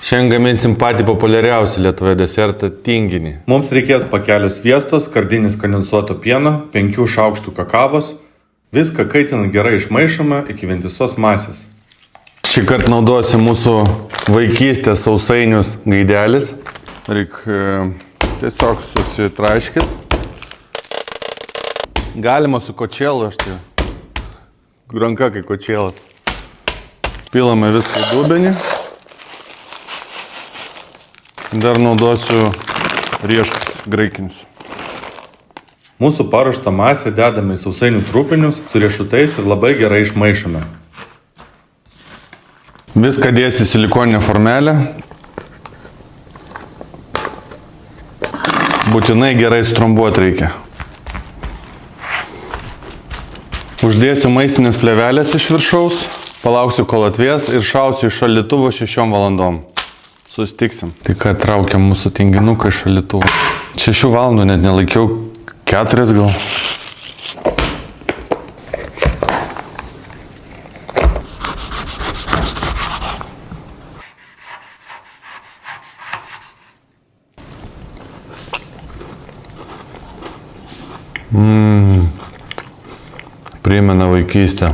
Šiandien gaminsim patį populiariausią Lietuvoje desertą – tinginį. Mums reikės pakelio sviesto, skardinės kondensuoto pieno, 5 šaukštų kakavos. Viską kaitinant gerai išmaišome iki vientisos masės. Šį kartą naudosiu mūsų vaikystės sausainius gaidelis. Reikia tiesiog susitraiškit. Galima su kočėlu, aš tai ranka kai kočėlas. Pilame viską į dubenį. Dar naudosiu riešutus graikinius. Mūsų paruoštą masę dedame į sausainių trupinius su riešutais ir labai gerai išmaišome. Viską dėsiu į silikoninę formelę. Būtinai gerai sutrombuoti reikia. Uždėsiu maistinės plėvelės iš viršaus, palauksiu kol atvės ir šausiu iš šaldytuvo 6 valandom. Sustiksim. Tai ką traukiam mūsų tinginuką iš šaldytuvo. 6 valandų net nelaikiau, 4 gal. Primena vaikystę.